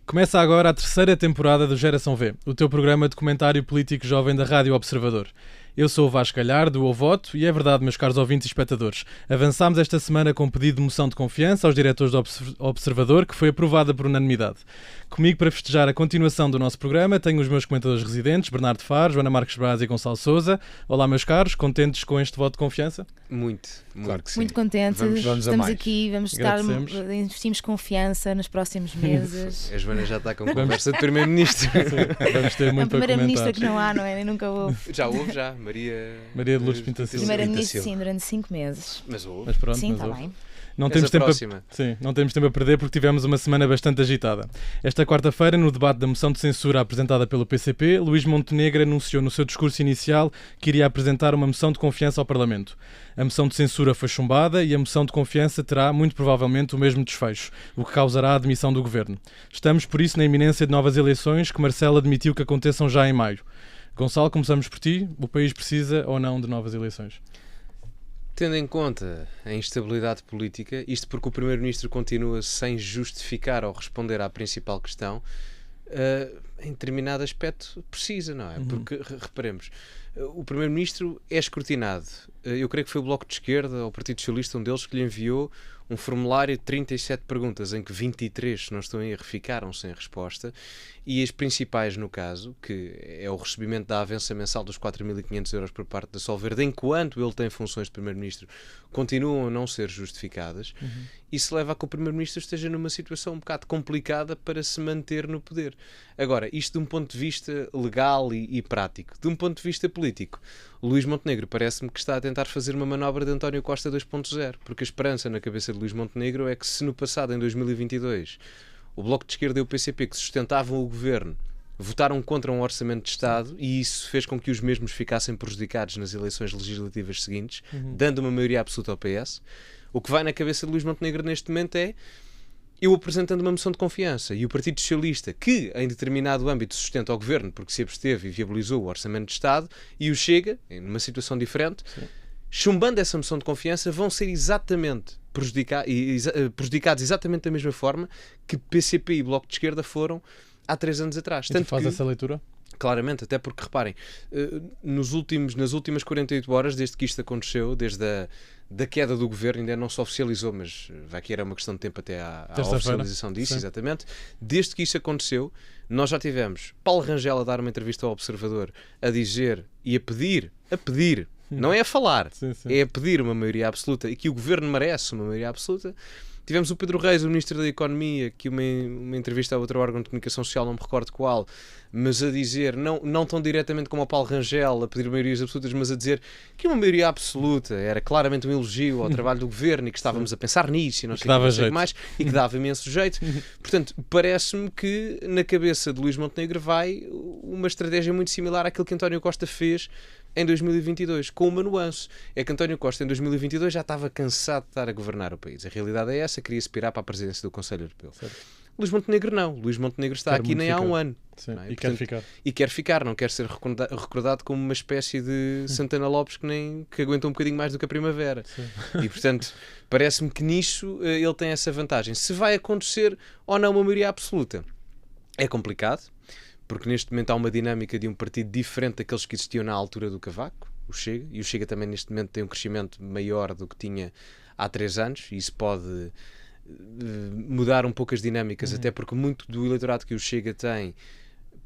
Começa agora a terceira temporada do Geração V, o teu programa de comentário político jovem da Rádio Observador. Eu sou o Vasco Galhardo, o voto, e é verdade, meus caros ouvintes e espectadores. Avançámos esta semana com um pedido de moção de confiança aos diretores do Observador, que foi aprovada por unanimidade. Comigo, para festejar a continuação do nosso programa, tenho os meus comentadores residentes, Bernardo Faro, Joana Marques Braz e Gonçalo Sousa. Olá, meus caros, contentes com este voto de confiança? Muito Claro que sim. Muito contentes, Vamos aqui, vamos investimos confiança nos próximos meses. A Joana já está com conversa de Primeiro-Ministro. Vamos ter muito para Primeira-Ministra comentar. que não há, não é? Nem nunca houve. Já houve, já. Maria de Lourdes Pinto Silva. Primeira-Ministra, sim, durante 5 meses. Mas houve. Mas pronto, Sim, mas está houve. bem. Não temos, tempo próxima. não temos tempo a perder porque tivemos uma semana bastante agitada. Esta quarta-feira, no debate da moção de censura apresentada pelo PCP, Luís Montenegro anunciou no seu discurso inicial que iria apresentar uma moção de confiança ao Parlamento. A moção de censura foi chumbada e a moção de confiança terá, muito provavelmente, o mesmo desfecho, o que causará a admissão do Governo. Estamos, por isso, na iminência de novas eleições que Marcelo admitiu que aconteçam já em maio. Gonçalo, começamos por ti. O país precisa ou não de novas eleições? Tendo em conta a instabilidade política, isto porque o Primeiro-Ministro continua sem justificar ou responder à principal questão, em determinado aspecto precisa, não é? Porque, reparemos, o Primeiro-Ministro é escrutinado. Eu creio que foi o Bloco de Esquerda, ou o Partido Socialista, um deles, que lhe enviou um formulário de 37 perguntas, em que 23, se não estou em erro, ficaram sem resposta, e as principais, no caso, que é o recebimento da avança mensal dos 4.500 euros por parte da Solverde, enquanto ele tem funções de Primeiro-Ministro, continuam a não ser justificadas. Isso leva a que o Primeiro-Ministro esteja numa situação um bocado complicada para se manter no poder. Agora, isto de um ponto de vista legal e prático. De um ponto de vista político, Luís Montenegro parece-me que está a tentar fazer uma manobra de António Costa 2.0, porque a esperança na cabeça de Luís Montenegro é que, se no passado, em 2022, o Bloco de Esquerda e o PCP, que sustentavam o governo, votaram contra um orçamento de Estado, e isso fez com que os mesmos ficassem prejudicados nas eleições legislativas seguintes, dando uma maioria absoluta ao PS, o que vai na cabeça de Luís Montenegro neste momento é: eu apresentando uma moção de confiança e o Partido Socialista, que em determinado âmbito sustenta o governo porque se absteve e viabilizou o orçamento de Estado, e o Chega, numa situação diferente, chumbando essa moção de confiança, vão ser exatamente prejudicados exatamente da mesma forma que PCP e Bloco de Esquerda foram há 3 anos atrás. E tu faz essa leitura? Claramente, até porque, reparem, nas últimas 48 horas, desde que isto aconteceu, desde da queda do governo, ainda não se oficializou, mas vai que era uma questão de tempo até à oficialização disso, Sim. exatamente. Desde que isso aconteceu, nós já tivemos Paulo Rangel a dar uma entrevista ao Observador a dizer e a pedir, não é a falar, Sim. é a pedir uma maioria absoluta, e que o governo merece uma maioria absoluta. Tivemos o Pedro Reis, o Ministro da Economia, que uma entrevista a outro órgão de comunicação social, não me recordo qual, mas a dizer, não tão diretamente como o Paulo Rangel, a pedir maiorias absolutas, mas a dizer que uma maioria absoluta era claramente um elogio ao trabalho do governo e que estávamos a pensar nisso e não sei o que mais, e que dava imenso jeito. Portanto, parece-me que na cabeça de Luís Montenegro vai uma estratégia muito similar àquilo que António Costa fez em 2022, com uma nuance. É que António Costa em 2022 já estava cansado de estar a governar o país. A realidade é essa, queria aspirar para a presidência do Conselho Europeu. Certo. Luís Montenegro não. Luís Montenegro está aqui nem há um ano. Sim, não é? E Portanto, quer ficar, não quer ser recordado como uma espécie de Santana Lopes que aguenta um bocadinho mais do que a primavera. Sim. E portanto, parece-me que nisso ele tem essa vantagem. Se vai acontecer ou não uma maioria absoluta, é complicado, porque neste momento há uma dinâmica de um partido diferente daqueles que existiam na altura do Cavaco, o Chega, e o Chega também neste momento tem um crescimento maior do que tinha há 3 anos, e isso pode mudar um pouco as dinâmicas, até porque muito do eleitorado que o Chega tem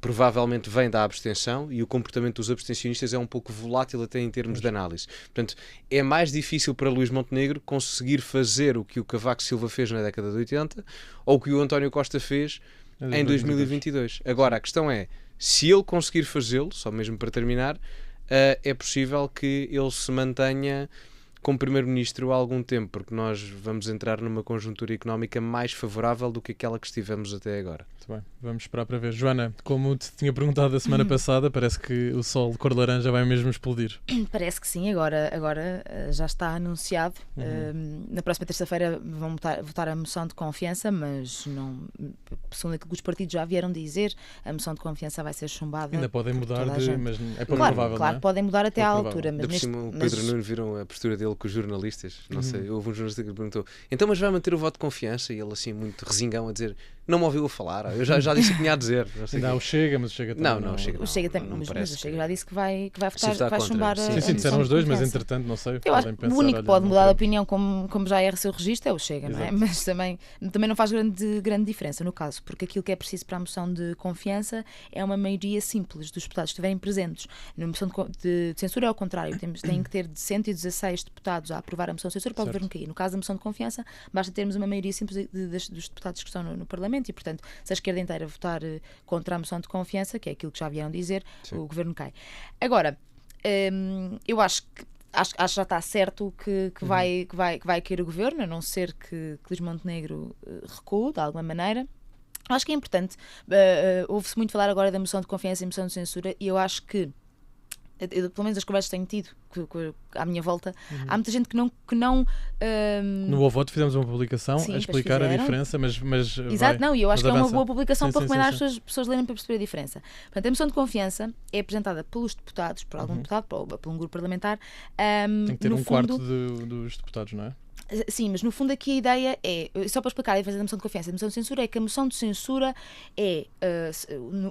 provavelmente vem da abstenção, e o comportamento dos abstencionistas é um pouco volátil até em termos de análise. Portanto, é mais difícil para Luís Montenegro conseguir fazer o que o Cavaco Silva fez na década de 80 ou o que o António Costa fez em 2022. Agora, a questão é, se ele conseguir fazê-lo, só mesmo para terminar, é possível que ele se mantenha como Primeiro-Ministro há algum tempo, porque nós vamos entrar numa conjuntura económica mais favorável do que aquela que estivemos até agora. Muito bem, vamos esperar para ver. Joana, como te tinha perguntado a semana passada, parece que o sol de cor de laranja vai mesmo explodir. Parece que sim, agora já está anunciado. Na próxima terça-feira vão votar a moção de confiança, mas não, segundo aquilo que os partidos já vieram dizer, a moção de confiança vai ser chumbada. Ainda podem mudar, mas é pouco claro, provável. Claro, não é? podem mudar até à altura. Mas o Pedro Nuno viram a postura dele com os jornalistas, não sei, houve um jornalista que lhe perguntou, então mas vai manter o voto de confiança? E ele assim muito resingão a dizer, Não me ouviu a falar. Eu já disse o que tinha a dizer. Ainda há o Chega, mas o Chega também Não, o Chega O Chega não mas parece o Chega já disse que vai se está votar, vai contra. chumbar Sim, a Sim, disseram moção os de dois, mas confiança. entretanto, não sei. Eu acho podem que pensar, o único olha, que pode não mudar de quero. opinião, como já é seu registro, é o Chega, não é? Exato. Mas também não faz grande diferença no caso, porque aquilo que é preciso para a moção de confiança é uma maioria simples dos deputados que estiverem presentes. Na moção de censura é ao contrário, têm que ter de 116 deputados a aprovar a moção de censura para o Certo. governo cair. No caso da moção de confiança, basta termos uma maioria simples dos deputados que estão no Parlamento e, portanto, se a esquerda inteira votar contra a moção de confiança, que é aquilo que já vieram dizer, Sim. o governo cai. Agora, eu acho que já está certo que vai cair o governo, a não ser que Luís Montenegro recue de alguma maneira. Acho que é importante. Ouve-se muito falar agora da moção de confiança e moção de censura, e eu acho que, pelo menos as conversas que tenho tido à minha volta, há muita gente que não No Boa Voto fizemos uma publicação Sim, a pois explicar a fizeram. diferença, mas Exato, não, e eu acho que é uma avança. boa publicação Sim, para sim, recomendar sim, as pessoas lerem para perceber a diferença. Portanto, a moção de confiança é apresentada pelos deputados, por algum deputado, por um grupo parlamentar. Tem que ter no um fundo, quarto dos deputados, não é? Sim, mas no fundo aqui a ideia é, só para explicar a diferença da moção de confiança e da moção de censura, é que a moção de censura é,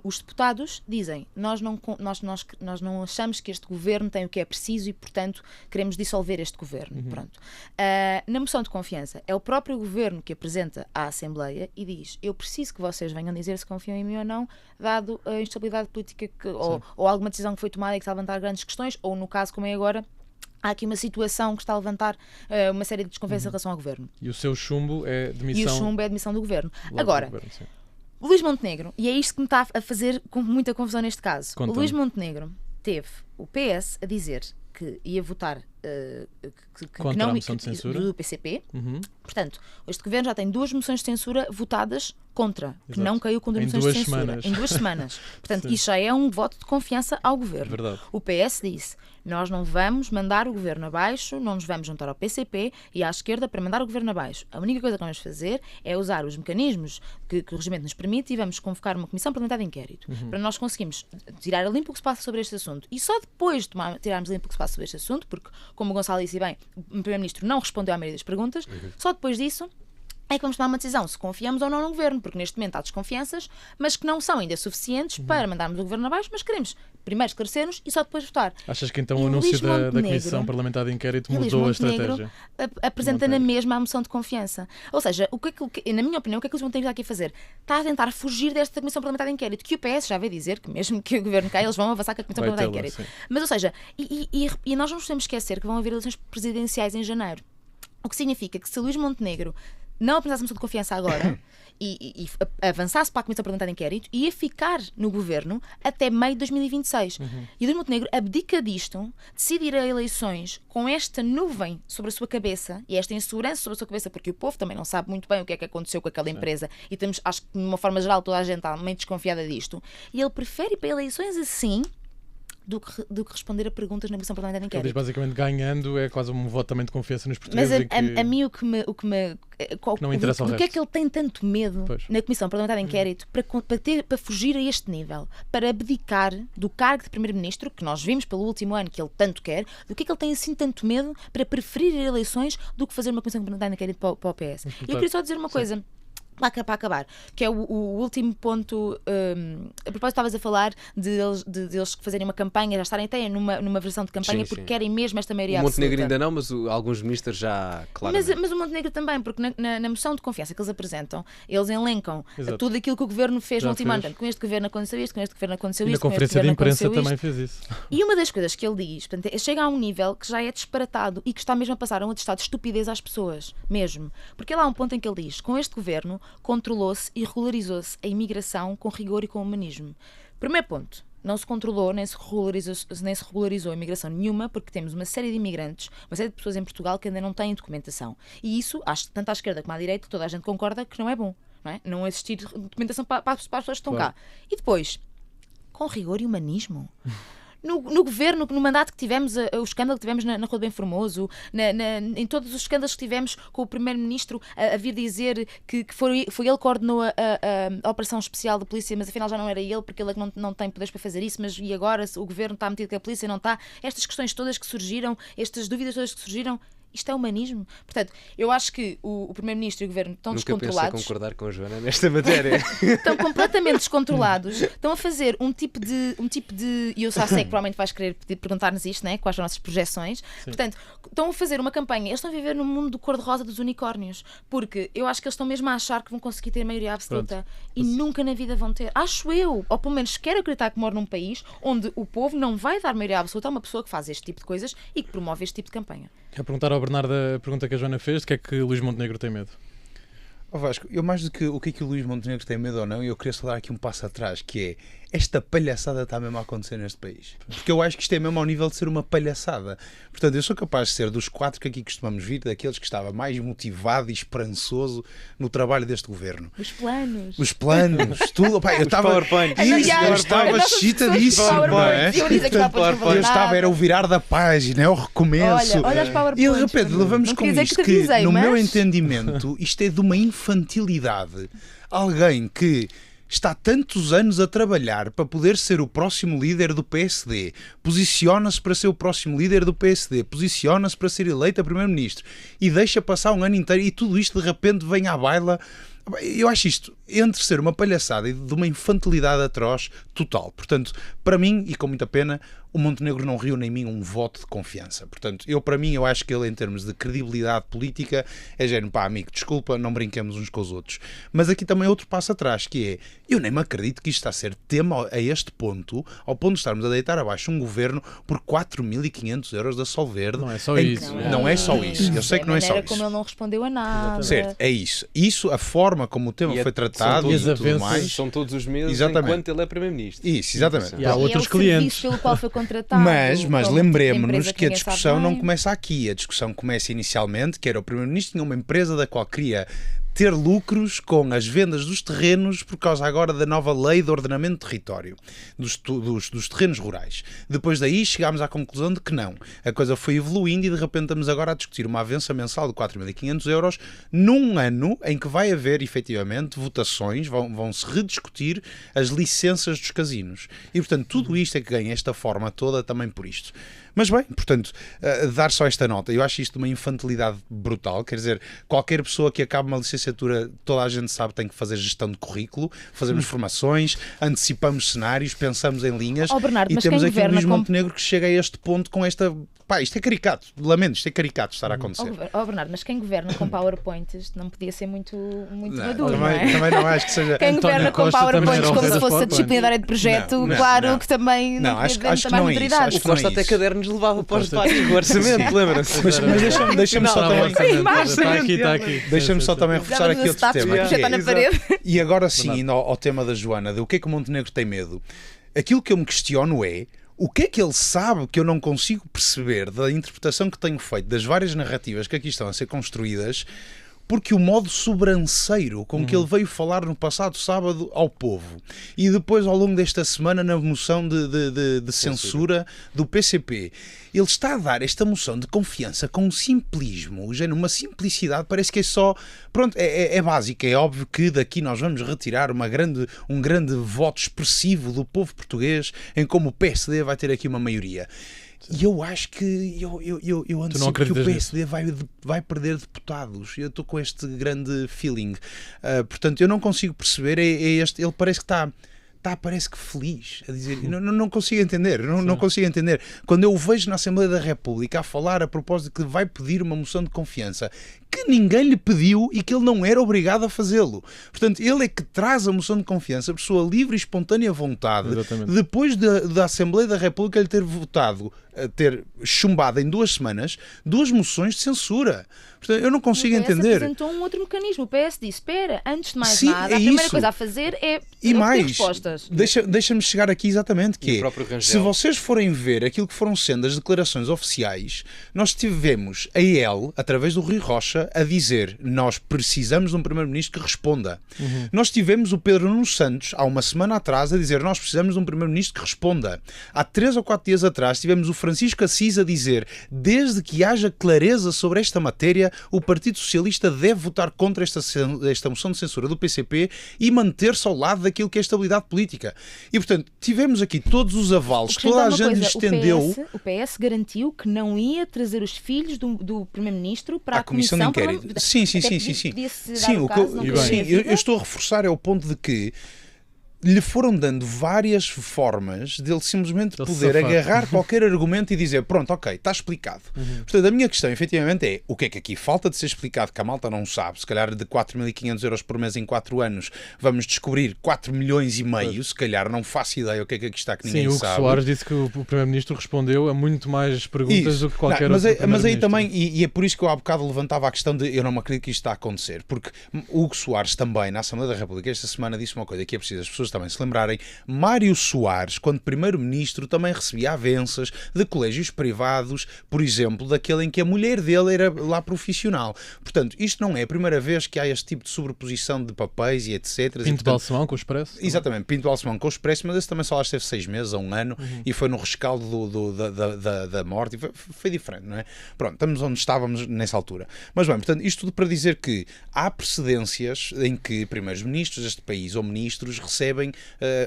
os deputados dizem, nós não achamos que este governo tem o que é preciso e, portanto, queremos dissolver este governo. Pronto. Na moção de confiança é o próprio governo que apresenta à Assembleia e diz, eu preciso que vocês venham dizer se confiam em mim ou não, dado a instabilidade política ou alguma decisão que foi tomada e que está a levantar grandes questões, ou no caso como é agora, há aqui uma situação que está a levantar uma série de desconfiança em relação ao governo. E o seu chumbo é demissão. E o chumbo é a demissão do governo. logo Agora, do governo, sim. o Luís Montenegro, e é isto que me está a fazer com muita confusão neste caso, Conta-me. o Luís Montenegro teve o PS a dizer que ia votar Contra a moção de censura. do PCP. Uhum. Portanto, este governo já tem 2 moções de censura votadas contra, que Exato. não caiu com 2 Em moções 2 de censura. semanas. Em 2 semanas. Portanto, Sim. isto já é um voto de confiança ao governo. Verdade. O PS disse, nós não vamos mandar o governo abaixo, não nos vamos juntar ao PCP e à esquerda para mandar o governo abaixo. A única coisa que vamos fazer é usar os mecanismos que o regimento nos permite e vamos convocar uma comissão parlamentar de inquérito para nós conseguirmos tirar a limpo o que se passa sobre este assunto. E só depois de tirarmos limpo o que se passa sobre este assunto, porque, como o Gonçalo disse bem, o Primeiro-Ministro não respondeu à maioria das perguntas, só depois disso é que vamos tomar uma decisão se confiamos ou não no governo, porque neste momento há desconfianças, mas que não são ainda suficientes para mandarmos o governo abaixo, mas queremos primeiro esclarecer-nos e só depois votar. Achas que então E o o anúncio Luís da Montenegro- Comissão Parlamentar de Inquérito E Luís mudou a Montenegro estratégia? apresenta na Montenegro. mesma a moção de confiança. Ou seja, na minha opinião, o que é que o Luís Montenegro está aqui a fazer? Está a tentar fugir desta Comissão Parlamentar de Inquérito, que o PS já veio dizer que mesmo que o governo caia, eles vão avançar com a Comissão Vai Parlamentar de tê-la, Inquérito. sim. Mas, ou seja, e nós não nos podemos esquecer que vão haver eleições presidenciais em janeiro. O que significa que se Luís Montenegro não apresentasse a moção de confiança agora e avançasse para a Comissão Parlamentar de Inquérito, ia ficar no governo até meio de 2026. E o Luís Montenegro abdica disto, decide ir a eleições com esta nuvem sobre a sua cabeça e esta insegurança sobre a sua cabeça, porque o povo também não sabe muito bem o que é que aconteceu com aquela empresa e temos, acho que de uma forma geral toda a gente está meio desconfiada disto. E ele prefere ir para eleições assim do que responder a perguntas na Comissão Parlamentar de Ele Inquérito. diz basicamente ganhando é quase um voto também de confiança nos portugueses. Mas em que... a mim o que me não interessa ao do que é resto. que ele tem tanto medo Pois. na Comissão Parlamentar de Inquérito para fugir a este nível, para abdicar do cargo de Primeiro-Ministro, que nós vimos pelo último ano que ele tanto quer, do que é que ele tem assim tanto medo para preferir ir a eleições do que fazer uma Comissão Parlamentar de Inquérito para o PS. E eu queria só dizer uma coisa para acabar, que é o último ponto. A propósito, estavas a falar de eles fazerem uma campanha, já estarem até numa versão de campanha, Sim, porque sim. querem mesmo esta maioria O Montenegro absoluta. ainda não, mas alguns ministros já, claramente. Mas o Montenegro também, porque na moção de confiança que eles apresentam, eles elencam Exato. tudo aquilo que o governo fez Já no último ano. fez. Portanto, com este governo aconteceu isto, com este governo aconteceu E na isto, com este conferência de governo imprensa aconteceu também isto. fez isso. E uma das coisas que ele diz, portanto, chega a um nível que já é disparatado e que está mesmo a passar a um atestado de estupidez às pessoas, mesmo. Porque lá há um ponto em que ele diz, com este governo controlou-se e regularizou-se a imigração com rigor e com humanismo. Primeiro ponto. Não se controlou, nem se regularizou a imigração nenhuma, porque temos uma série de imigrantes, uma série de pessoas em Portugal que ainda não têm documentação. E isso, tanto à esquerda como à direita, toda a gente concorda que não é bom. Não é? Não existir documentação para as pessoas que estão Claro. cá. E depois, com rigor e humanismo? No governo, no mandato que tivemos, o escândalo que tivemos na Rua do Bem Formoso, em todos os escândalos que tivemos com o Primeiro-Ministro a vir dizer que foi ele que coordenou a operação especial da polícia, mas afinal já não era ele, porque ele é que não tem poderes para fazer isso, mas e agora o governo está metido com a polícia, não está? Estas questões todas que surgiram, estas dúvidas todas que surgiram, Isto é humanismo. Portanto, eu acho que o Primeiro-Ministro e o Governo estão descontrolados. Nunca pensei concordar com a Joana nesta matéria. Estão completamente descontrolados. Estão a fazer um tipo de e eu já sei que provavelmente vais querer perguntar-nos isto, né? Quais são as nossas projeções. Sim. Portanto, estão a fazer uma campanha. Eles estão a viver no mundo do cor-de-rosa dos unicórnios. Porque eu acho que eles estão mesmo a achar que vão conseguir ter maioria absoluta. E nunca na vida vão ter. Acho eu, ou pelo menos quero acreditar que moro num país onde o povo não vai dar maioria absoluta a uma pessoa que faz este tipo de coisas e que promove este tipo de campanha. Quero perguntar ao Bernardo a pergunta que a Joana fez, de que é que Luís Montenegro tem medo? Vasco, eu mais do que o que é que o Luís Montenegro tem medo ou não, eu queria só dar aqui um passo atrás, que é esta palhaçada está mesmo a acontecer neste país. Porque eu acho que isto é mesmo ao nível de ser uma palhaçada. Portanto, eu sou capaz de ser dos 4 que aqui costumamos vir, daqueles que estava mais motivado e esperançoso no trabalho deste governo. Os planos. Os planos, tudo. Opa, eu estava excitadíssimo. Eu estava, era o virar da página, é o recomeço. Olha os PowerPoints. E de repente levamos com isto que, no meu entendimento, isto é de uma infantilidade. Alguém que está tantos anos a trabalhar para poder ser o próximo líder do PSD, posiciona-se para ser o próximo líder do PSD, posiciona-se para ser eleito a primeiro-ministro e deixa passar um ano inteiro e tudo isto de repente vem à baila. Eu acho isto entre ser uma palhaçada e de uma infantilidade atroz total. Portanto, para mim, e com muita pena, o Montenegro não reúne em mim um voto de confiança. Portanto, para mim, eu acho que ele, em termos de credibilidade política, é género, pá, amigo, desculpa, não brinquemos uns com os outros. Mas aqui também outro passo atrás, que é, eu nem me acredito que isto está a ser tema a este ponto, ao ponto de estarmos a deitar abaixo um governo por 4.500 euros da Solverde. Não é só isso. Não é só isso. Eu sei que não é só isso. Como ele não respondeu a nada. Certo, é isso. Isso, a forma como o tema foi tratado e tudo mais. São todos os meses enquanto ele é Primeiro-Ministro. Isso, exatamente. E há outros clientes. Pelo qual foi contratado, mas lembremos-nos que a discussão não começa aqui. A discussão começa inicialmente, que era o Primeiro-Ministro tinha uma empresa da qual queria ter lucros com as vendas dos terrenos por causa agora da nova lei de ordenamento de território dos terrenos rurais. Depois daí chegámos à conclusão de que não. A coisa foi evoluindo e de repente estamos agora a discutir uma avença mensal de 4.500 euros num ano em que vai haver efetivamente votações, vão-se rediscutir as licenças dos casinos. E portanto tudo isto é que ganha esta forma toda também por isto. Mas bem, portanto, dar só esta nota, eu acho isto uma infantilidade brutal, quer dizer, qualquer pessoa que acabe uma licenciatura, toda a gente sabe, tem que fazer gestão de currículo, fazemos formações, antecipamos cenários, pensamos em linhas, Bernardo, e temos aqui o Luís Montenegro que chega a este ponto com esta... Pá, isto é caricato, lamento, isto é caricato estar a acontecer. Bernardo, mas quem governa com PowerPoints não podia ser muito maduro, não é? Também não acho que seja... Quem governa com PowerPoints como se fosse a disciplina da área de projeto, claro que também não acho podia que não é isso. O Costa até cadernos levava para os debates do orçamento, lembra-se? Mas deixa-me só também... Está aqui. Deixa-me só também reforçar aqui outro tema. E agora sim, indo ao tema da Joana, de o que é que o Montenegro tem medo? Aquilo que eu me questiono é o que é que ele sabe que eu não consigo perceber da interpretação que tenho feito das várias narrativas que aqui estão a ser construídas, porque o modo sobranceiro com que ele veio falar no passado sábado ao povo e depois ao longo desta semana na moção de censura do PCP, ele está a dar esta moção de confiança com um simplismo, uma simplicidade, parece que é só, pronto, é básico, é óbvio que daqui nós vamos retirar um grande voto expressivo do povo português em como o PSD vai ter aqui uma maioria. E eu acho que eu antecipo que o PSD vai perder deputados. Eu estou com este grande feeling. Portanto, eu não consigo perceber. Ele parece que parece que feliz a dizer. Não consigo entender. Não consigo entender. Quando eu o vejo na Assembleia da República a falar a propósito de que vai pedir uma moção de confiança que ninguém lhe pediu e que ele não era obrigado a fazê-lo. Portanto, ele é que traz a moção de confiança por sua livre e espontânea vontade. Exatamente. Depois da Assembleia da República lhe ter votado, ter chumbado em 2 semanas 2 moções de censura. Portanto, eu não consigo entender. Apresentou um outro mecanismo. O PS disse, espera, antes de mais nada, a primeira coisa a fazer é ter respostas. Deixa-me chegar aqui exatamente, que é, se vocês forem ver aquilo que foram sendo as declarações oficiais, nós tivemos a EL, através do Rui Rocha, Rocha a dizer: nós precisamos de um primeiro-ministro que responda. Nós tivemos o Pedro Nuno Santos, há uma semana atrás, a dizer: nós precisamos de um primeiro-ministro que responda. Há 3 ou 4 dias atrás tivemos o Francisco Assis a dizer: desde que haja clareza sobre esta matéria, o Partido Socialista deve votar contra esta moção de censura do PCP e manter-se ao lado daquilo que é estabilidade política. E, portanto, tivemos aqui todos os avalos, toda a gente lhe estendeu... O PS garantiu que não ia trazer os filhos do Primeiro-Ministro para a Comissão de Inquérito. Sim. Eu estou a reforçar o ponto de que lhe foram dando várias formas dele simplesmente poder agarrar qualquer argumento e dizer: pronto, ok, está explicado. Portanto, a minha questão, efetivamente, é o que é que aqui falta de ser explicado, que a malta não sabe. Se calhar de 4.500 euros por mês em 4 anos vamos descobrir 4 milhões e meio, se calhar não faço ideia o que é que aqui está que ninguém sabe. Sim, o Hugo Soares disse que o Primeiro-Ministro respondeu a muito mais perguntas do que qualquer outro Primeiro-Ministro. Mas aí também, e é por isso que eu há bocado levantava a questão de eu não me acredito que isto está a acontecer, porque o Hugo Soares também, na Assembleia da República, esta semana disse uma coisa que é preciso as pessoas também se lembrarem. Mário Soares, quando Primeiro-Ministro, também recebia avanças de colégios privados, por exemplo, daquele em que a mulher dele era lá profissional. Portanto, isto não é a primeira vez que há este tipo de sobreposição de papéis e etc. Pinto Balsemão com o Expresso? Exatamente, Pinto Balsemão com o Expresso, mas esse também só lá esteve 6 meses a 1 ano e foi no rescaldo da morte. E foi diferente, não é? Pronto, estamos onde estávamos nessa altura. Mas bem, portanto, isto tudo para dizer que há precedências em que primeiros-ministros deste país ou ministros recebem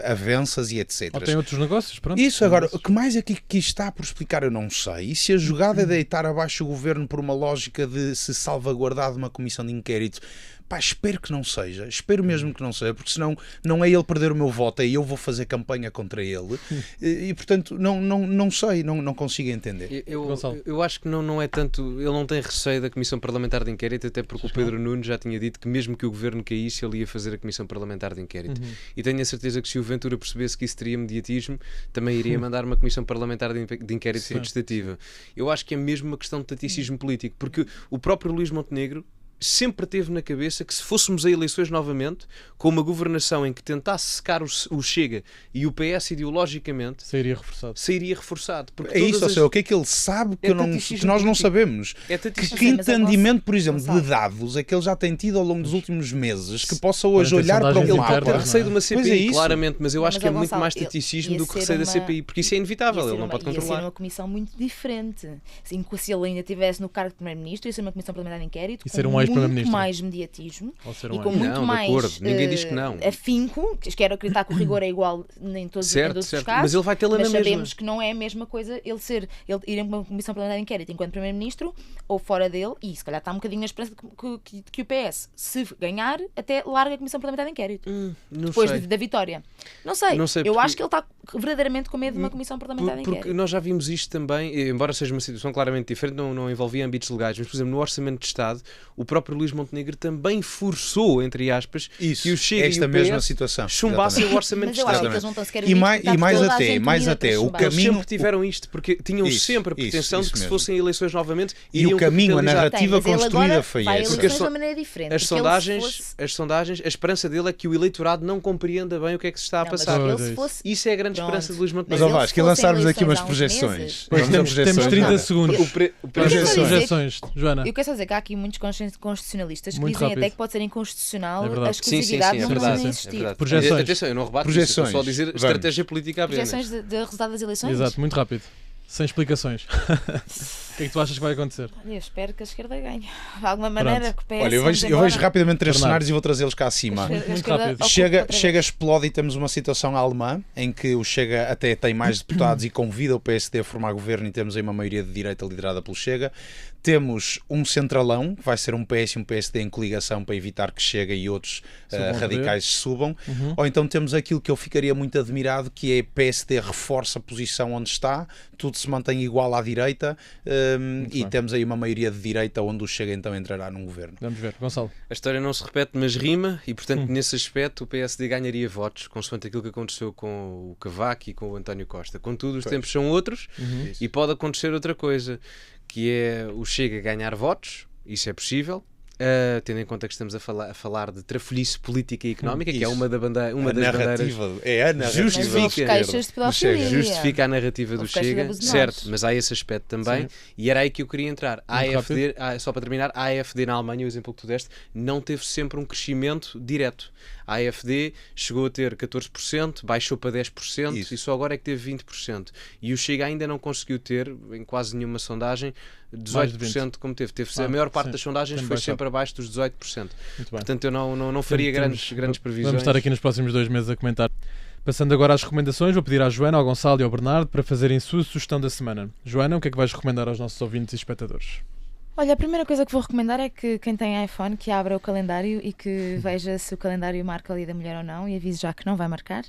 avanças e etc. Ou tem outros negócios, pronto. Isso, agora, o que mais aqui que está por explicar eu não sei. E se a jogada é deitar abaixo o governo por uma lógica de se salvaguardar de uma comissão de inquérito, pá, espero que não seja. Espero mesmo que não seja, porque senão não é ele perder o meu voto, é eu vou fazer campanha contra ele. E portanto, não sei, não consigo entender. Eu acho que não é tanto... Ele não tem receio da Comissão Parlamentar de Inquérito, até porque o Pedro Nuno já tinha dito que mesmo que o governo caísse, ele ia fazer a Comissão Parlamentar de Inquérito. E tenho a certeza que se o Ventura percebesse que isso teria mediatismo, também iria mandar uma Comissão Parlamentar de Inquérito legislativa. Eu acho que é mesmo uma questão de taticismo político, porque o próprio Luís Montenegro sempre teve na cabeça que se fôssemos a eleições novamente, com uma governação em que tentasse secar o Chega e o PS ideologicamente, sairia reforçado. É isso, ou seja, o que é que ele sabe que nós não sabemos? Que entendimento, por exemplo, de dados é que ele já tem tido ao longo dos últimos meses que possa hoje olhar para o mapa? Ele pode ter receio de uma CPI, claramente, mas eu acho que é muito mais taticismo do que receio da CPI, porque isso é inevitável, ele não pode controlar. Ia ser uma comissão muito diferente. Se ele ainda estivesse no cargo de Primeiro-Ministro, ia ser uma comissão parlamentar de inquérito muito mais mediatismo e com muito mais ninguém diz que não. afinco, quero acreditar que o rigor é igual em todos os casos, mas ele vai tê-la na mesma. Sabemos que não é a mesma coisa ele ir a uma comissão parlamentar de inquérito enquanto Primeiro-Ministro ou fora dele, e se calhar está um bocadinho na esperança que o PS, se ganhar, até larga a comissão parlamentar de inquérito depois da vitória. Não sei eu acho que ele está verdadeiramente com medo de uma comissão parlamentar de inquérito. Porque nós já vimos isto também, embora seja uma situação claramente diferente, não envolvia âmbitos legais, mas por exemplo no Orçamento de Estado o próprio Luís Montenegro também forçou, entre aspas, que o Chega e o PS mesma situação chumbassem o Orçamento de Estado. E mais até o caminho... Eles sempre tiveram isto, porque tinham sempre a pretensão de que se fossem eleições novamente e o caminho, a narrativa construída foi essa. Porque de uma maneira diferente. As sondagens, a esperança dele é que o eleitorado não compreenda bem o que é que se está a passar. Isso é a grande esperança de Luís Montenegro. Mas Vasco, que lançarmos aqui umas projeções. Temos 30 segundos. Projeções, Joana. Eu quero só dizer que há aqui muitos constitucionalistas que dizem até que pode ser inconstitucional a exclusividade não existir. Projeções. Atenção, eu não rebato isso, eu só dizer estratégia política apenas. Projeções de resultado das eleições? Exato, muito rápido. Sem explicações. O que é que tu achas que vai acontecer? Eu espero que a esquerda ganhe. De alguma maneira que o PS... Olha, eu vejo rapidamente 3 cenários e vou trazê-los cá acima. Muito rápido. Chega, explode e temos uma situação alemã em que o Chega até tem mais deputados e convida o PSD a formar governo e temos aí uma maioria de direita liderada pelo Chega. Temos um centralão, que vai ser um PS e um PSD em coligação para evitar que Chega e outros radicais subam. Ou então temos aquilo que eu ficaria muito admirado, que é PSD reforça a posição onde está, tudo se mantém igual à direita e temos aí uma maioria de direita onde o Chega então entrará num governo. Vamos ver, Gonçalo. A história não se repete, mas rima e portanto nesse aspecto o PSD ganharia votos, consoante aquilo que aconteceu com o Cavaco e com o António Costa. Contudo, os tempos são outros e pode acontecer outra coisa, que é o Chega ganhar votos, isso é possível, tendo em conta que estamos a falar de trafolhice política e económica, que é uma das bandeiras. É a narrativa. Justifica a narrativa do Chega, certo, mas há esse aspecto também. Sim. E era aí que eu queria entrar. A AfD, só para terminar, a AfD na Alemanha, o exemplo que tu deste, não teve sempre um crescimento direto. A AfD chegou a ter 14%, baixou para 10% e só agora é que teve 20%. E o Chega ainda não conseguiu ter, em quase nenhuma sondagem, 18% como teve. A maior parte das sondagens foi sempre abaixo dos 18%. Portanto, eu não faria grandes previsões. Vamos estar aqui nos próximos 2 meses a comentar. Passando agora às recomendações, vou pedir à Joana, ao Gonçalo e ao Bernardo para fazerem a sua sugestão da semana. Joana, o que é que vais recomendar aos nossos ouvintes e espectadores? Olha, a primeira coisa que vou recomendar é que quem tem iPhone que abra o calendário e que veja se o calendário marca o Dia da Mulher ou não, e avise já que não vai marcar.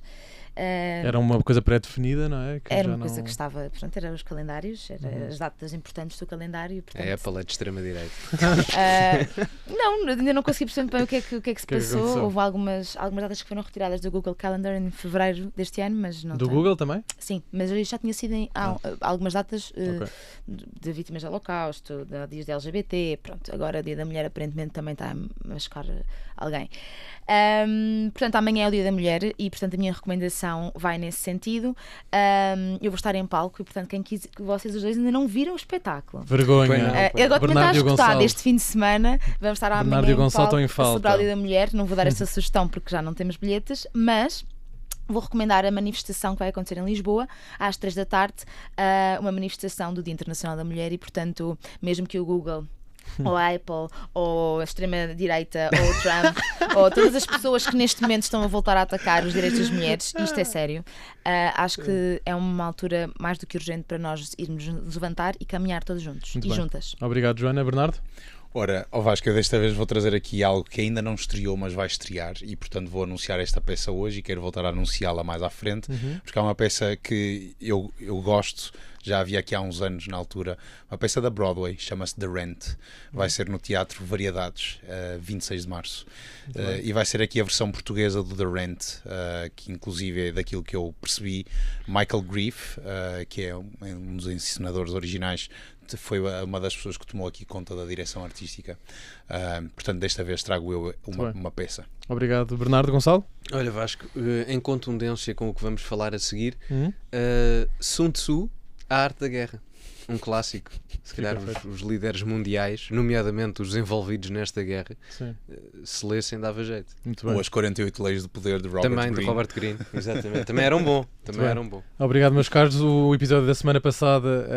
Era uma coisa pré-definida, não é? Era uma coisa que estava, portanto, eram os calendários, as datas importantes do calendário. Portanto, é a paleta de extrema-direita. Não, ainda não consegui perceber bem o que é que se passou. Houve algumas datas que foram retiradas do Google Calendar em fevereiro deste ano, mas não. Do Google também? Sim, mas já tinha sido algumas datas de vítimas do Holocausto, de dias de LGBT, pronto, agora o Dia da Mulher aparentemente também está a machucar alguém. Portanto, amanhã é o Dia da Mulher e, portanto, a minha recomendação vai nesse sentido. Eu vou estar em palco e, portanto, vocês os dois ainda não viram o espetáculo. Vergonha. Agora também está escutado este fim de semana. Vamos estar amanhã em palco a celebrar o Dia da Mulher. Não vou dar essa sugestão porque já não temos bilhetes, mas vou recomendar a manifestação que vai acontecer em Lisboa às 3 da tarde, uma manifestação do Dia Internacional da Mulher e, portanto, mesmo que o Google ou a Apple, ou a extrema-direita, ou o Trump, ou todas as pessoas que neste momento estão a voltar a atacar os direitos das mulheres, isto é sério. Acho que é uma altura mais do que urgente para nós irmos levantar e caminhar todos juntos e juntas. Obrigado, Joana. Bernardo? Ora, Vasco, eu desta vez vou trazer aqui algo que ainda não estreou, mas vai estrear e, portanto, vou anunciar esta peça hoje e quero voltar a anunciá-la mais à frente, porque é uma peça que eu gosto, já havia aqui há uns anos, na altura, uma peça da Broadway, chama-se The Rent, vai ser no Teatro Variedades, 26 de março, e vai ser aqui a versão portuguesa do The Rent, que inclusive é daquilo que eu percebi, Michael Greif, que é um dos encenadores originais, foi uma das pessoas que tomou aqui conta da direção artística. Portanto, desta vez trago eu uma peça. Obrigado. Bernardo, Gonçalo? Olha, Vasco, em contundência com o que vamos falar a seguir, Sun Tzu, A Arte da Guerra. Um clássico. Se calhar os líderes mundiais, nomeadamente os envolvidos nesta guerra, se lessem dava jeito. Ou as 48 leis do poder de Robert Greene. De Robert Greene, exatamente. Também eram bom. Obrigado, meus caros. O episódio da semana passada,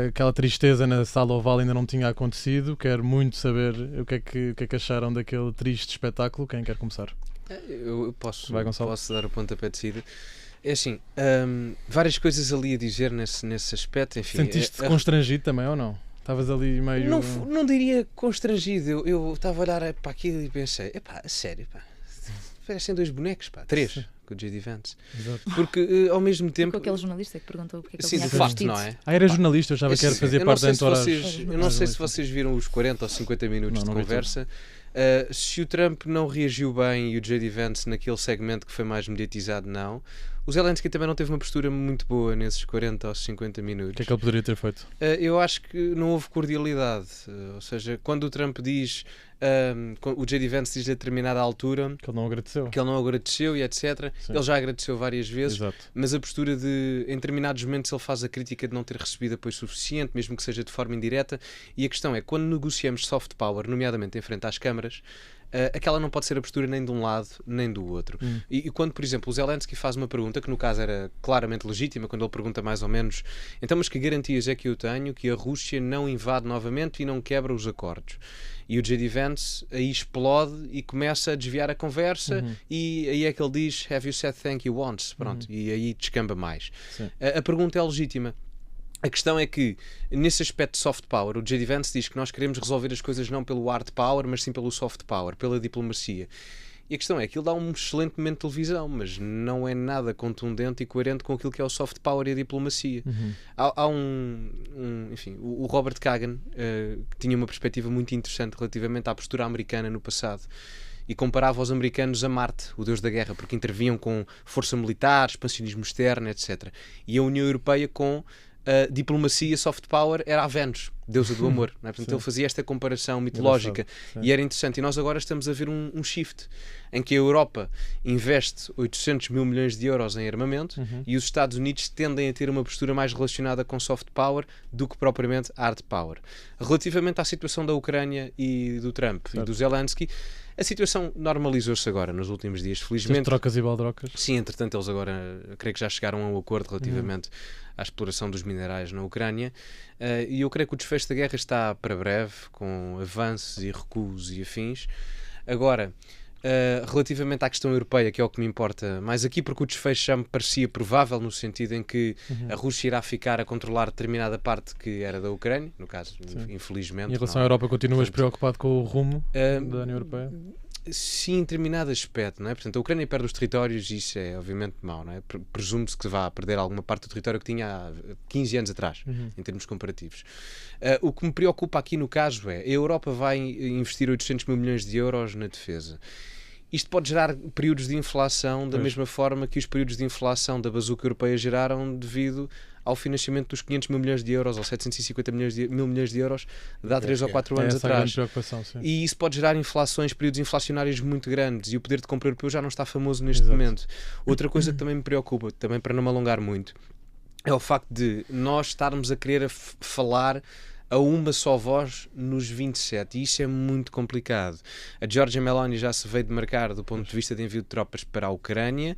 aquela tristeza na Sala Oval ainda não tinha acontecido. Quero muito saber o que é que acharam daquele triste espetáculo. Quem quer começar? Eu posso dar o pontapé de saída. É assim, várias coisas ali a dizer nesse aspecto. Enfim, sentiste-te constrangido também ou não? Estavas ali meio... Não diria constrangido. Eu estava a olhar para aquilo e pensei, a sério, parecem 2 bonecos, 3, com o J.D. Vance. Exato. Porque ao mesmo tempo... Com aquele jornalista que perguntou porque é que ele tinha de facto, não é? Era jornalista, eu achava que era fazer parte da entourage. Eu não sei se vocês viram os 40 ou 50 minutos de conversa. Se o Trump não reagiu bem e o J.D. Vance naquele segmento que foi mais mediatizado, não. O Zelensky também não teve uma postura muito boa nesses 40 ou 50 minutos. O que é que ele poderia ter feito? Eu acho que não houve cordialidade. Ou seja, quando o Trump diz, o J.D. Vance diz a determinada altura que ele não agradeceu e etc. Sim. Ele já agradeceu várias vezes. Exato. Mas a postura de, em determinados momentos, ele faz a crítica de não ter recebido apoio suficiente, mesmo que seja de forma indireta. E a questão é, quando negociamos soft power, nomeadamente em frente às câmaras, aquela não pode ser a postura nem de um lado nem do outro. E quando, por exemplo, o Zelensky faz uma pergunta que no caso era claramente legítima, quando ele pergunta mais ou menos, então, mas que garantias é que eu tenho que a Rússia não invade novamente e não quebra os acordos? E o J.D. Vance aí explode e começa a desviar a conversa e aí é que ele diz, have you said thank you once? Pronto, e aí descamba mais. A pergunta é legítima. A questão é que, nesse aspecto de soft power, o J.D. Vance diz que nós queremos resolver as coisas não pelo hard power, mas sim pelo soft power, pela diplomacia. E a questão é que ele dá um excelente momento de televisão, mas não é nada contundente e coerente com aquilo que é o soft power e a diplomacia. Há enfim, o Robert Kagan que tinha uma perspectiva muito interessante relativamente à postura americana no passado. E comparava os americanos a Marte, o deus da guerra, porque intervinham com força militar, expansionismo externo, etc. E a União Europeia com diplomacia, soft power, era a Vênus, deusa do amor. Não é? Portanto, ele fazia esta comparação mitológica e era interessante. E nós agora estamos a ver um shift em que a Europa investe 800 mil milhões de euros em armamento e os Estados Unidos tendem a ter uma postura mais relacionada com soft power do que propriamente hard power. Relativamente à situação da Ucrânia e do Trump e do Zelensky, a situação normalizou-se agora nos últimos dias, felizmente. As trocas e baldrocas. Sim, entretanto eles agora, creio que já chegaram a um acordo relativamente à exploração dos minerais na Ucrânia, e eu creio que o desfecho da guerra está para breve, com avanços e recuos e afins. Agora, relativamente à questão europeia, que é o que me importa mais aqui, porque o desfecho já me parecia provável, no sentido em que a Rússia irá ficar a controlar determinada parte que era da Ucrânia, no caso, infelizmente. Em relação à Europa, continuas preocupado com o rumo da União Europeia? Sim, em determinado aspecto, não é? Portanto, a Ucrânia perde os territórios e isso é obviamente mau, não é? Presume-se que vá perder alguma parte do território que tinha há 15 anos atrás, em termos comparativos. O que me preocupa aqui no caso é, a Europa vai investir 800 mil milhões de euros na defesa. Isto pode gerar períodos de inflação da mesma forma que os períodos de inflação da bazuca europeia geraram devido ao financiamento dos 500 mil milhões de euros ou 750 mil milhões de euros de há 3 ou 4 anos atrás. E isso pode gerar inflações, períodos inflacionários muito grandes, e o poder de compra europeu já não está famoso neste momento. Outra coisa que também me preocupa, também para não me alongar muito, é o facto de nós estarmos a querer falar a uma só voz nos 27, e isso é muito complicado. A Giorgia Meloni já se veio demarcar do ponto de vista de envio de tropas para a Ucrânia.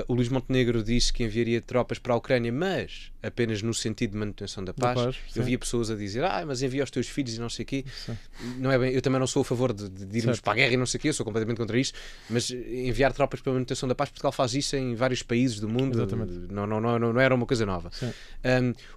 O Luís Montenegro disse que enviaria tropas para a Ucrânia, mas apenas no sentido de manutenção da paz. Eu via pessoas a dizer, mas envia os teus filhos e não sei o quê. Não é bem, eu também não sou a favor de irmos para a guerra e não sei o quê, eu sou completamente contra isso, mas enviar tropas para a manutenção da paz, Portugal faz isso em vários países do mundo. Não era uma coisa nova.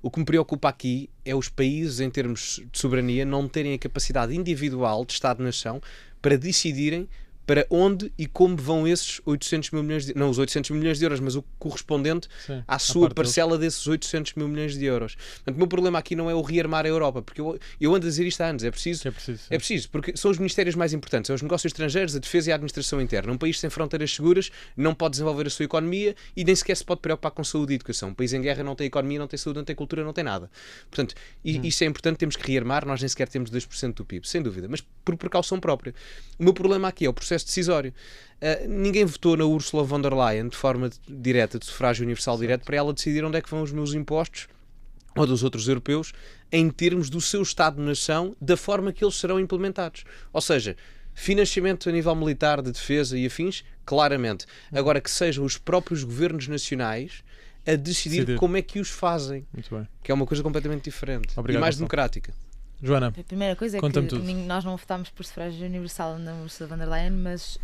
O que me preocupa aqui é os países, em termos de soberania, não terem a capacidade individual de Estado-nação para decidirem para onde e como vão esses 800 mil milhões de... Não os 800 mil milhões de euros, mas o correspondente à sua parcela desses 800 mil milhões de euros. Portanto, o meu problema aqui não é o rearmar a Europa, porque eu ando a dizer isto há anos. É preciso, porque são os ministérios mais importantes, são os negócios estrangeiros, a defesa e a administração interna. Um país sem fronteiras seguras não pode desenvolver a sua economia e nem sequer se pode preocupar com saúde e educação. Um país em guerra não tem economia, não tem saúde, não tem cultura, não tem nada. Portanto, isso é importante, temos que rearmar. Nós nem sequer temos 2% do PIB, sem dúvida, mas por precaução própria. O meu problema aqui é o processo decisório. Ninguém votou na Ursula von der Leyen de forma direta, de sufrágio universal direto, para ela decidir onde é que vão os meus impostos ou dos outros europeus em termos do seu Estado-nação, da forma que eles serão implementados. Ou seja, financiamento a nível militar, de defesa e afins, claramente. Agora, que sejam os próprios governos nacionais a decidir como é que os fazem. Muito bem. Que é uma coisa completamente diferente. Obrigado, e mais democrática. Joana, a primeira coisa é que nós não votámos por sufrágio universal na Ursula von der Leyen, mas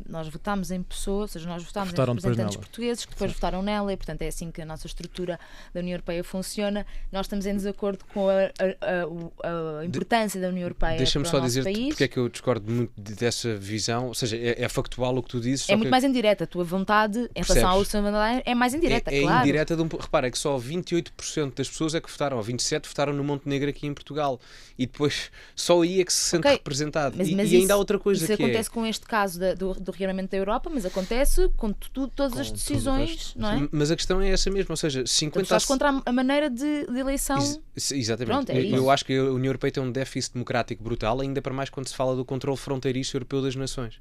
nós votámos em pessoas, ou seja, nós votámos em representantes portugueses que depois votaram nela, e portanto é assim que a nossa estrutura da União Europeia funciona. Nós estamos em desacordo com a importância da União Europeia. Deixa-me só dizer-te porque é que eu discordo muito dessa visão, ou seja, é factual o que tu dizes. É muito mais indireta, a tua vontade em relação à Ursula von der Leyen é mais indireta, claro. É indireta, repara, é que só 28% das pessoas é que votaram, ou 27% votaram no Montenegro aqui em Portugal. E depois só aí é que se sente representado. Mas e ainda há outra coisa que acontece com este caso do rearmamento da Europa, mas acontece com todas as decisões, não é? Mas a questão é essa mesmo, ou seja, 50... Estás contra a maneira de eleição. Exatamente. Pronto, eu acho que a União Europeia tem um déficit democrático brutal, ainda para mais quando se fala do controle fronteiriço europeu das nações.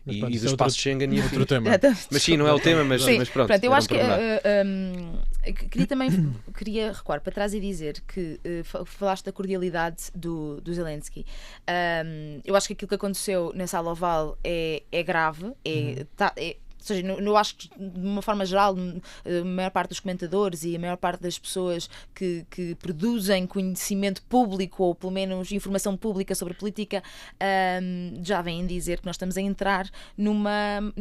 E do espaço Schengen e outro tema. Mas sim, não é o tema, mas pronto. Eu acho que queria recuar para trás e dizer que falaste da cordialidade do Zelensky. Eu acho que aquilo que aconteceu na Sala Oval é grave, ou seja, eu acho que de uma forma geral a maior parte dos comentadores e a maior parte das pessoas que produzem conhecimento público ou pelo menos informação pública sobre política já vêm dizer que nós estamos a entrar numa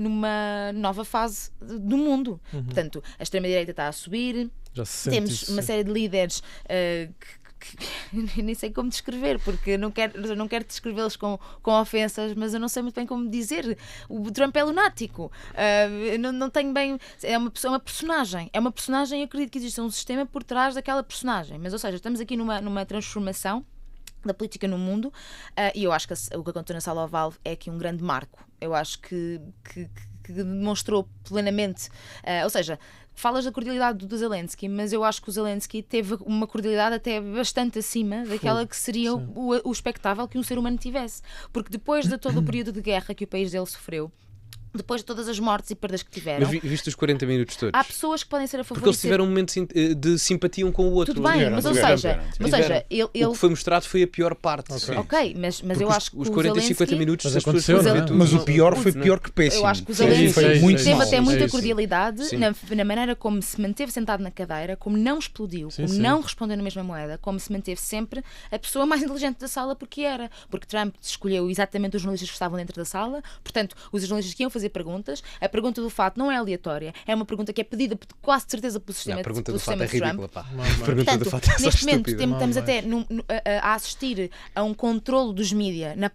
nova fase do mundo. Portanto, a extrema-direita está a subir, temos uma série de líderes que nem sei como descrever, porque eu não quero descrevê-los com ofensas, mas eu não sei muito bem como dizer. O Trump é lunático, não tenho bem. É uma personagem, eu acredito que existe um sistema por trás daquela personagem, mas ou seja, estamos aqui numa transformação da política no mundo, e eu acho que o que aconteceu na Sala Oval é aqui um grande marco. Eu acho que que demonstrou plenamente, ou seja, falas da cordialidade do Zelensky, mas eu acho que o Zelensky teve uma cordialidade até bastante acima daquela que seria o expectável que um ser humano tivesse. Porque depois de todo o período de guerra que o país dele sofreu, depois de todas as mortes e perdas que tiveram... Mas viste os 40 minutos todos? Há pessoas que podem ser a favor... Porque eles tiveram um momento de simpatia um com o outro. Tudo bem, mas ou seja, o que foi mostrado foi a pior parte. Ok, mas eu acho que os 40 e 50 minutos... Mas aconteceu, não é? Mas o pior foi pior que péssimo. Eu acho que o Zelensky teve até muita cordialidade Sim. na maneira como se manteve sentado na cadeira, como não explodiu, como não respondeu na mesma moeda, como se manteve sempre a pessoa mais inteligente da sala, porque Trump escolheu exatamente os jornalistas que estavam dentro da sala, portanto, os jornalistas que iam fazer perguntas. A pergunta do fato não é aleatória, é uma pergunta que é pedida quase de certeza pelo sistema, a pergunta do do fato é Trump. ridícula, pá. A pergunta do fato é só neste momento estúpida. estamos até a assistir a um controlo dos mídia na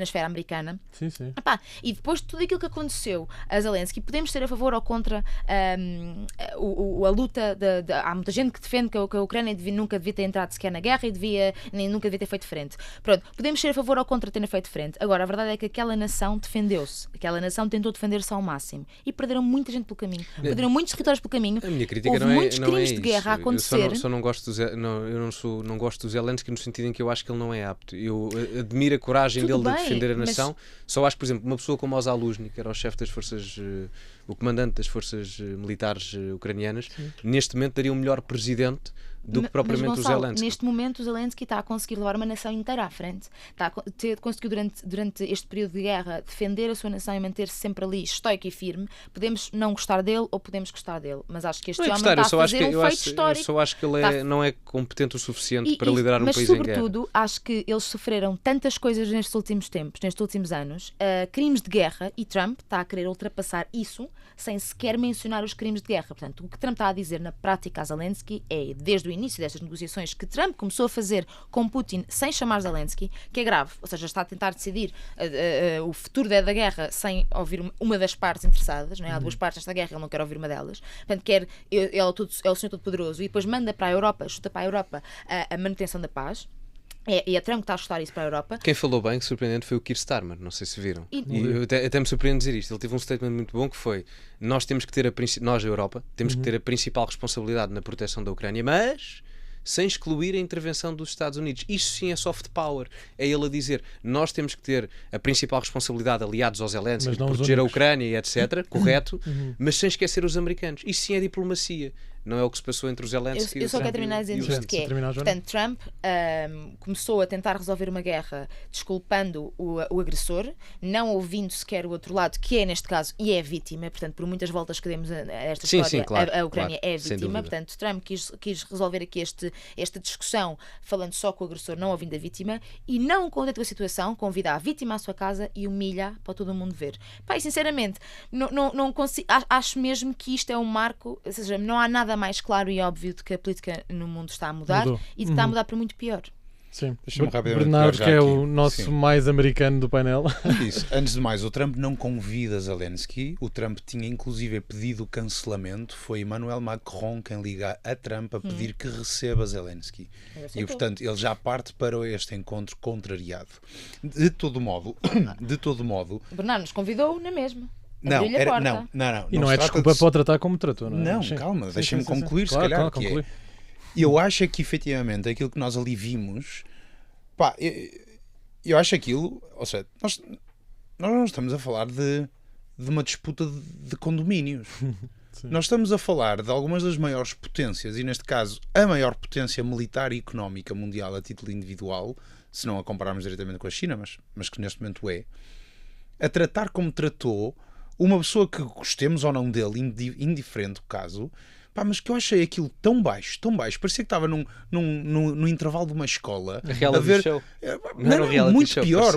esfera americana. Sim, sim. E depois de tudo aquilo que aconteceu a Zelensky, podemos ser a favor ou contra a luta há muita gente que defende que a Ucrânia nunca devia ter entrado sequer na guerra e nunca devia ter feito frente. Pronto, podemos ser a favor ou contra ter feito frente. Agora, a verdade é que aquela nação defendeu-se. Aquela nação tentou defender-se ao máximo e perderam muita gente pelo caminho. Perderam muitos territórios pelo caminho. A minha crítica Houve muitos crimes de guerra a acontecer. Eu não gosto do Zelensky no sentido em que eu acho que ele não é apto. Eu admiro a coragem dele de defender a nação. Só acho que, por exemplo, uma pessoa como o Zaluzny, que era o chefe das forças, o comandante das forças militares ucranianas, neste momento daria um melhor presidente do que propriamente Gonçalo, o Zelensky. Neste momento o Zelensky está a conseguir levar uma nação inteira à frente. Conseguiu durante este período de guerra defender a sua nação e manter-se sempre ali estoico e firme. Podemos não gostar dele ou podemos gostar dele, mas acho que este homem está a fazer um feito histórico. Eu só acho que ele não é competente o suficiente para liderar um país em guerra. Mas sobretudo acho que eles sofreram tantas coisas nestes últimos tempos, nestes últimos anos, crimes de guerra, e Trump está a querer ultrapassar isso sem sequer mencionar os crimes de guerra. Portanto, o que Trump está a dizer na prática a Zelensky é, desde o início destas negociações que Trump começou a fazer com Putin sem chamar Zelensky, que é grave, ou seja, está a tentar decidir o futuro da guerra sem ouvir uma das partes interessadas, não é? Há duas partes nesta guerra, ele não quer ouvir uma delas, portanto ele é o Senhor Todo-Poderoso e depois manda para a Europa, chuta para a Europa a manutenção da paz. E a Trump está a ajustar isso para a Europa. Quem falou bem, que surpreendente, foi o Keir Starmer. Não sei se viram. Eu até me surpreendo dizer isto. Ele teve um statement muito bom que foi: nós temos que ter nós, a Europa, temos que ter a principal responsabilidade na proteção da Ucrânia, mas sem excluir a intervenção dos Estados Unidos. Isso sim é soft power. É ele a dizer: nós temos que ter a principal responsabilidade, aliados aos Zelensky, de proteger a Ucrânia e etc. Correto, mas sem esquecer os americanos. Isso sim é diplomacia. Não é o que se passou entre os Zelensky e eu só quero terminar dizendo isto, que é, portanto, Trump começou a tentar resolver uma guerra desculpando o agressor, não ouvindo sequer o outro lado, que é neste caso, e é vítima, portanto, por muitas voltas que demos a esta história, claro, a Ucrânia claro, é vítima, portanto, Trump quis resolver aqui esta discussão falando só com o agressor, não ouvindo a vítima, e não contente com a situação, convida a vítima à sua casa e humilha para todo o mundo ver. E sinceramente, não consigo, acho mesmo que isto é um marco, ou seja, não há nada mais claro e óbvio de que a política no mundo está a mudar e está a mudar para muito pior. Sim. Bernardo, que é o nosso mais americano do painel. Isso. Antes de mais, o Trump não convida Zelensky. O Trump tinha inclusive pedido o cancelamento. Foi Emmanuel Macron quem liga a Trump a pedir que receba Zelensky. E portanto ele já parte para este encontro contrariado. De todo modo, Bernardo nos convidou na mesma. Não. E não é desculpa para o tratar como tratou, não é? Não, calma, deixem-me concluir, se calhar. Claro, eu acho que efetivamente aquilo que nós ali vimos, eu acho aquilo, ou seja, nós não estamos a falar de uma disputa de condomínios. Nós estamos a falar de algumas das maiores potências, e neste caso a maior potência militar e económica mundial a título individual, se não a compararmos diretamente com a China, mas que neste momento a tratar como tratou uma pessoa que gostemos ou não dele, indiferente o caso, mas que eu achei aquilo tão baixo, parecia que estava num intervalo de uma escola a ver show.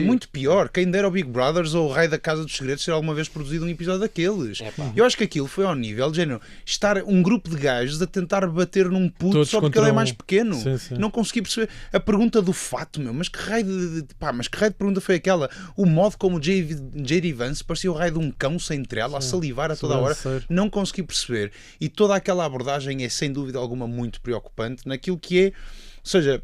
Muito pior. Quem dera o Big Brothers ou o Raio da Casa dos Segredos ter alguma vez produzido um episódio daqueles. Eu acho que aquilo foi ao nível de género, estar um grupo de gajos a tentar bater num puto todos só porque ele é mais pequeno. Sim. Não consegui perceber a pergunta do fato, mas que raio de pergunta foi aquela? O modo como o J.D. Vance parecia o raio de um cão sem trela, a salivar a toda a hora. Não consegui perceber. E toda aquela abordagem é sem dúvida alguma muito preocupante naquilo que é, ou seja,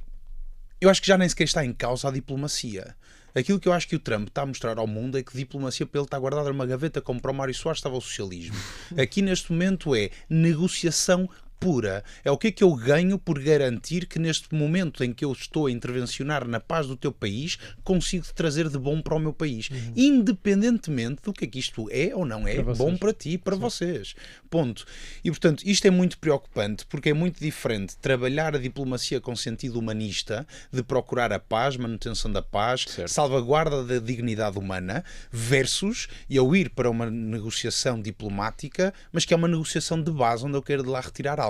eu acho que já nem sequer está em causa a diplomacia. Aquilo que eu acho que o Trump está a mostrar ao mundo é que diplomacia para ele está guardada numa gaveta, como para o Mário Soares estava o socialismo. Aqui neste momento é negociação pura. É o que é que eu ganho por garantir que neste momento em que eu estou a intervencionar na paz do teu país, consigo trazer de bom para o meu país. Independentemente do que é que isto é ou não é bom para ti e para vocês. Ponto. E, portanto, isto é muito preocupante porque é muito diferente trabalhar a diplomacia com sentido humanista, de procurar a paz, manutenção da paz, salvaguarda da dignidade humana, versus eu ir para uma negociação diplomática, mas que é uma negociação de base onde eu quero de lá retirar algo.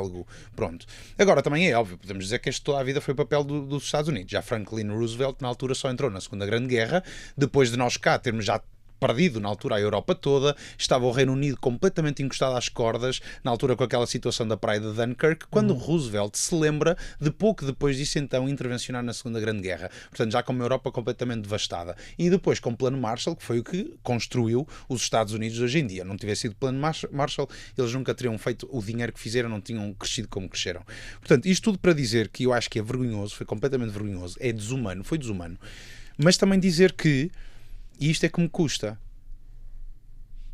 Pronto. Agora também é óbvio, podemos dizer que este toda a vida foi papel dos Estados Unidos. Já Franklin Roosevelt na altura só entrou na Segunda Grande Guerra, depois de nós cá termos já perdido na altura a Europa toda, estava o Reino Unido completamente encostado às cordas, na altura com aquela situação da praia de Dunkirk, quando Roosevelt se lembra de pouco depois disso então intervencionar na Segunda Grande Guerra. Portanto, já com uma Europa completamente devastada. E depois com o Plano Marshall, que foi o que construiu os Estados Unidos hoje em dia. Não tivesse sido o Plano Marshall, eles nunca teriam feito o dinheiro que fizeram, não tinham crescido como cresceram. Portanto, isto tudo para dizer que eu acho que é vergonhoso, foi completamente vergonhoso, é desumano, foi desumano. Mas também dizer que, e isto é que me custa,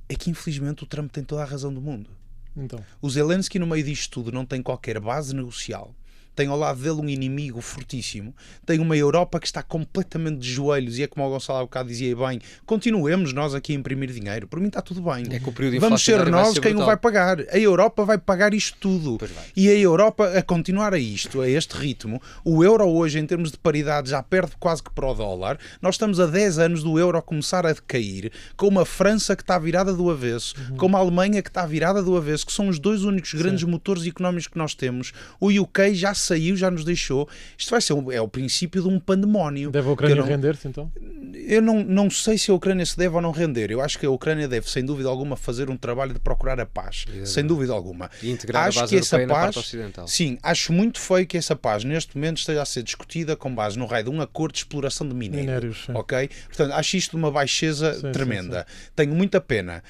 é que infelizmente o Trump tem toda a razão do mundo. Então. O Zelensky no meio disto tudo não tem qualquer base negocial, tem ao lado dele um inimigo fortíssimo, tem uma Europa que está completamente de joelhos e é como o Gonçalo há bocado dizia bem, continuemos nós aqui a imprimir dinheiro, por mim está tudo bem. É que o período vamos ser nós quem o vai pagar. A Europa vai pagar isto tudo. E a Europa, a continuar a isto, a este ritmo, o euro hoje em termos de paridade já perde quase que para o dólar. Nós estamos a 10 anos do euro começar a decair, com uma França que está virada do avesso, com uma Alemanha que está virada do avesso, que são os dois únicos grandes motores económicos que nós temos. O UK já saiu, já nos deixou. Isto vai ser o princípio de um pandemónio. Deve a Ucrânia render-se, então? Eu não sei se a Ucrânia se deve ou não render. Eu acho que a Ucrânia deve, sem dúvida alguma, fazer um trabalho de procurar a paz. Sem dúvida alguma. E integrar acho a base que essa europeia paz, na parte ocidental. Sim, acho muito feio que essa paz, neste momento, esteja a ser discutida com base no raio de um acordo de exploração de minérios. Ok? Portanto, acho isto uma baixeza tremenda. Sim. Tenho muita pena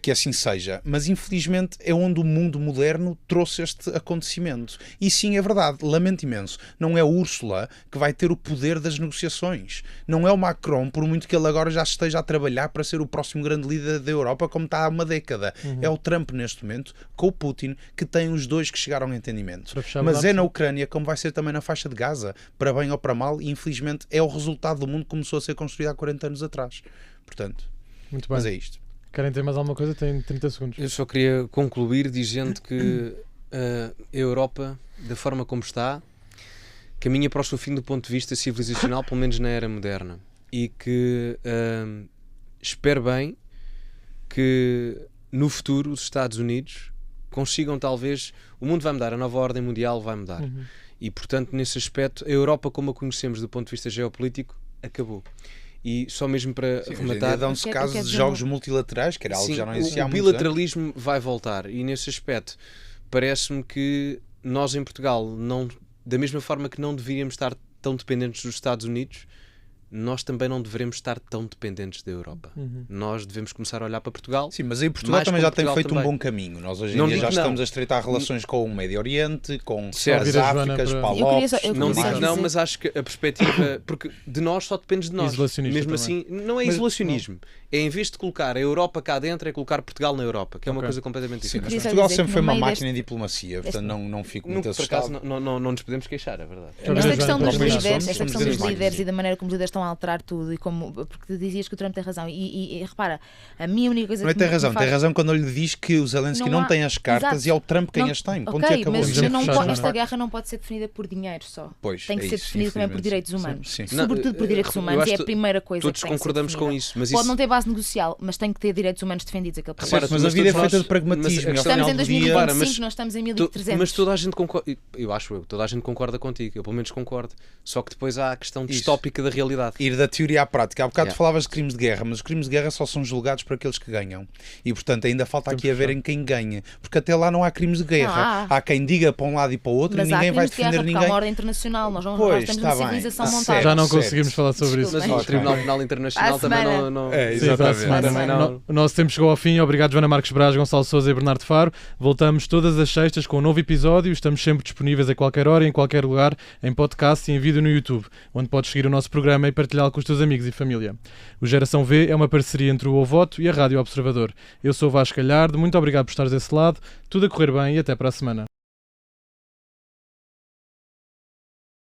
que assim seja, mas infelizmente é onde o mundo moderno trouxe este acontecimento. E sim, é verdade, lamento imenso. Não é a Úrsula que vai ter o poder das negociações. Não é o Macron, por muito que ele agora já esteja a trabalhar para ser o próximo grande líder da Europa, como está há uma década. É o Trump, neste momento, com o Putin, que tem os dois que chegaram a entendimento. Mas é na Ucrânia, como vai ser também na faixa de Gaza, para bem ou para mal, e infelizmente é o resultado do mundo que começou a ser construído há 40 anos atrás. Portanto, muito bem. Mas é isto. Querem ter mais alguma coisa? Tem 30 segundos. Eu só queria concluir dizendo que a Europa, da forma como está, caminha para o seu fim do ponto de vista civilizacional, pelo menos na era moderna. E que espero bem que no futuro os Estados Unidos consigam talvez... O mundo vai mudar, a nova ordem mundial vai mudar. E portanto, nesse aspecto, a Europa como a conhecemos do ponto de vista geopolítico, acabou. E só mesmo para rematar... Dão-se casos de jogos multilaterais, que era algo que já não existia há muito tempo. O bilateralismo vai voltar. E nesse aspecto, parece-me que nós em Portugal, não, da mesma forma que não deveríamos estar tão dependentes dos Estados Unidos, nós também não devemos estar tão dependentes da Europa. Nós devemos começar a olhar para Portugal. Sim, mas aí Portugal também já tem feito um bom caminho. Nós hoje em dia já estamos a estreitar relações com o Médio Oriente, com as Áfricas, Palopes. Não digo não, mas acho que a perspectiva... Porque de nós só depende de nós. Mesmo assim, não é isolacionismo. É em vez de colocar a Europa cá dentro, é colocar Portugal na Europa, que é uma coisa completamente diferente. Mas Portugal sempre foi uma máquina em diplomacia, portanto não fico muito assustado. Por acaso não nos podemos queixar, é verdade. Esta questão dos líderes e da maneira como os líderes estão a alterar tudo, e como, porque tu dizias que o Trump tem razão, e repara, a minha única coisa não é que tem razão, tem razão quando ele diz que o Zelensky não tem as cartas e é o Trump quem as tem. Ok, mas esta guerra não pode ser definida por dinheiro só. Tem que ser definida também por direitos humanos. Sobretudo por direitos humanos, é a primeira coisa que tem que ser definida. Todos concordamos com isso. Pode não ter base negocial, mas tem que ter direitos humanos defendidos. Mas a vida é feita de pragmatismo. Estamos em 2025, nós estamos em 1300. Mas toda a gente concorda, toda a gente concorda contigo, eu pelo menos concordo. Só que depois há a questão distópica da realidade. Ir da teoria à prática. Há bocado tu falavas de crimes de guerra, mas os crimes de guerra só são julgados por aqueles que ganham. E portanto ainda falta aqui a ver em quem ganha. Porque até lá não há crimes de guerra. Há quem diga para um lado e para o outro e ninguém vai defender ninguém. Há uma ordem internacional, nós temos uma civilização montada. Já não conseguimos falar sobre isso. Mas o Tribunal Penal Internacional também não... Exatamente. O nosso tempo chegou ao fim. Obrigado, Joana Marques Braz, Gonçalo Sousa e Bernardo Faro. Voltamos todas as sextas com um novo episódio. Estamos sempre disponíveis a qualquer hora, em qualquer lugar, em podcast e em vídeo no YouTube, onde podes seguir o nosso programa partilhá-lo com os teus amigos e família. O Geração V é uma parceria entre o O Voto e a Rádio Observador. Eu sou o Vasco Galhardo, muito obrigado por estares desse lado, tudo a correr bem e até para a semana.